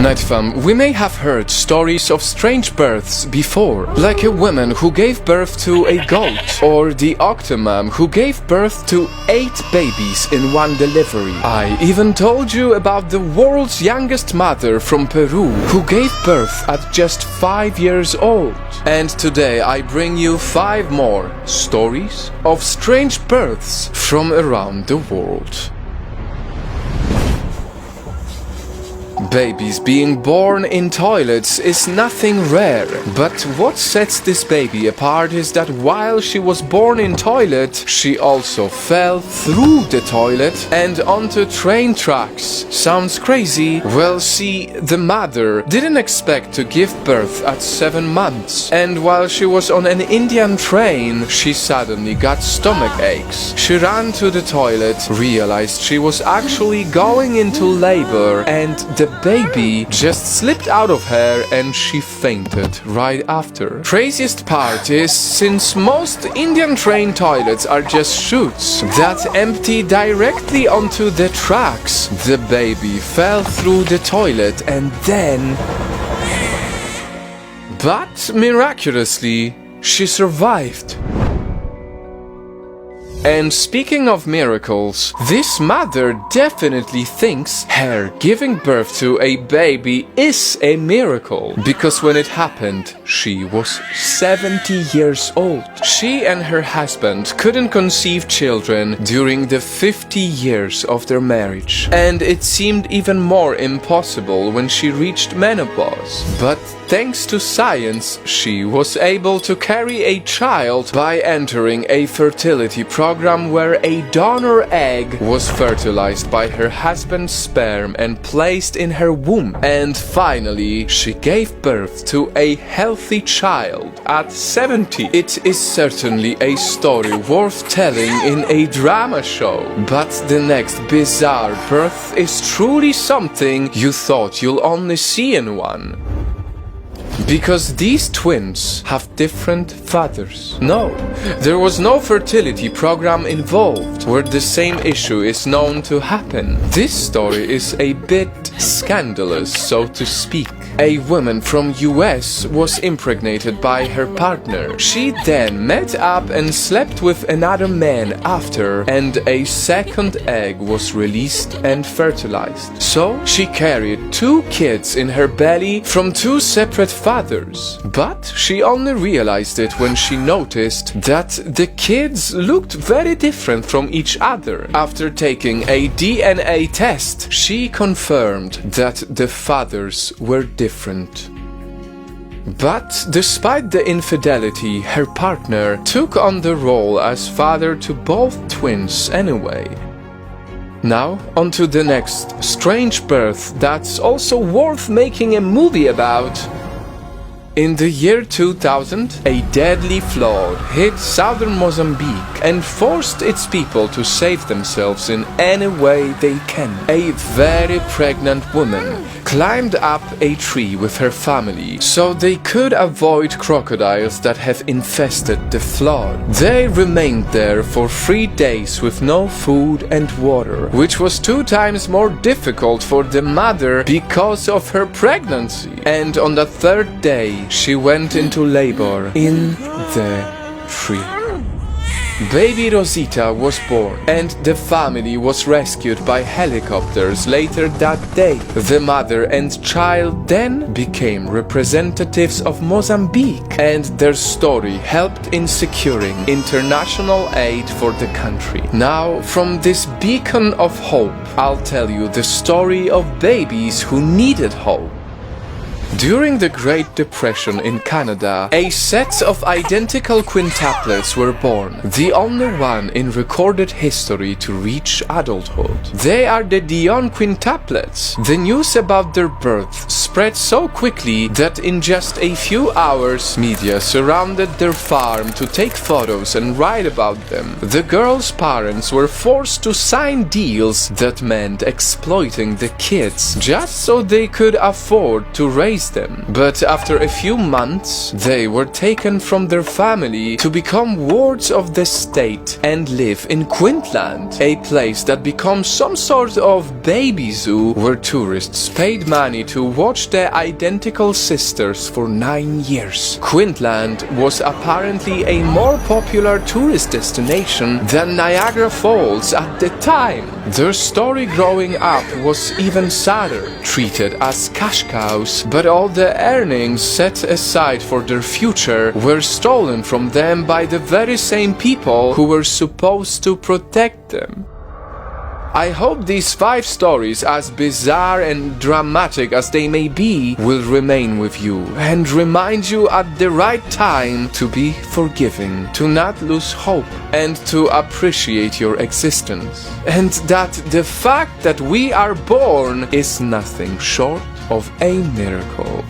Night fam, we may have heard stories of strange births before, like a woman who gave birth to a goat, or the octomom who gave birth to 8 babies in one delivery. I even told you about the world's youngest mother from Peru who gave birth at just 5 years old. And today I bring you 5 more stories of strange births from around the world. Babies being born in toilets is nothing rare, but what sets this baby apart is that while she was born in toilet, she also fell through the toilet and onto train tracks. Sounds crazy? Well, see, the mother didn't expect to give birth at 7 months, and while she was on an Indian train, she suddenly got stomach aches. She ran to the toilet, realized she was actually going into labor, and the baby just slipped out of her and she fainted right after. Craziest part is, since most Indian train toilets are just chutes that empty directly onto the tracks, the baby fell through the toilet and then... But miraculously, she survived. And speaking of miracles, this mother definitely thinks her giving birth to a baby is a miracle, because when it happened, she was 70 years old. She and her husband couldn't conceive children during the 50 years of their marriage, and it seemed even more impossible when she reached menopause. But thanks to science, she was able to carry a child by entering a fertility program where a donor egg was fertilized by her husband's sperm and placed in her womb. And finally, she gave birth to a healthy child at 70. It is certainly a story worth telling in a drama show. But the next bizarre birth is truly something you thought you'll only see in one. Because these twins have different fathers. No, there was no fertility program involved where the same issue is known to happen. This story is a bit scandalous, so to speak. A woman from US was impregnated by her partner. She then met up and slept with another man after, and a second egg was released and fertilized. So she carried 2 kids in her belly from 2 separate fathers. But she only realized it when she noticed that the kids looked very different from each other. After taking a DNA test, she confirmed that the fathers were different. But despite the infidelity, her partner took on the role as father to both twins anyway. Now, on to the next strange birth that's also worth making a movie about. In the year 2000, a deadly flood hit southern Mozambique and forced its people to save themselves in any way they can. A very pregnant woman climbed up a tree with her family so they could avoid crocodiles that have infested the flood. They remained there for 3 days with no food and water, which was 2 times more difficult for the mother because of her pregnancy. And on the 3rd day, she went into labor in the tree. Baby Rosita was born, and the family was rescued by helicopters later that day. The mother and child then became representatives of Mozambique, and their story helped in securing international aid for the country. Now, from this beacon of hope, I'll tell you the story of babies who needed hope. During the Great Depression in Canada, a set of identical quintuplets were born, the only one in recorded history to reach adulthood. They are the Dion quintuplets. The news about their birth spread so quickly that in just a few hours, media surrounded their farm to take photos and write about them. The girls' parents were forced to sign deals that meant exploiting the kids just so they could afford to raise raise them. But after a few months, they were taken from their family to become wards of the state and live in Quintland, a place that becomes some sort of baby zoo where tourists paid money to watch their identical sisters for 9 years. Quintland was apparently a more popular tourist destination than Niagara Falls at the time. Their story growing up was even sadder, treated as cash cows, but all the earnings set aside for their future were stolen from them by the very same people who were supposed to protect them. I hope these 5 stories, as bizarre and dramatic as they may be, will remain with you and remind you at the right time to be forgiving, to not lose hope, and to appreciate your existence. And that the fact that we are born is nothing short of a miracle.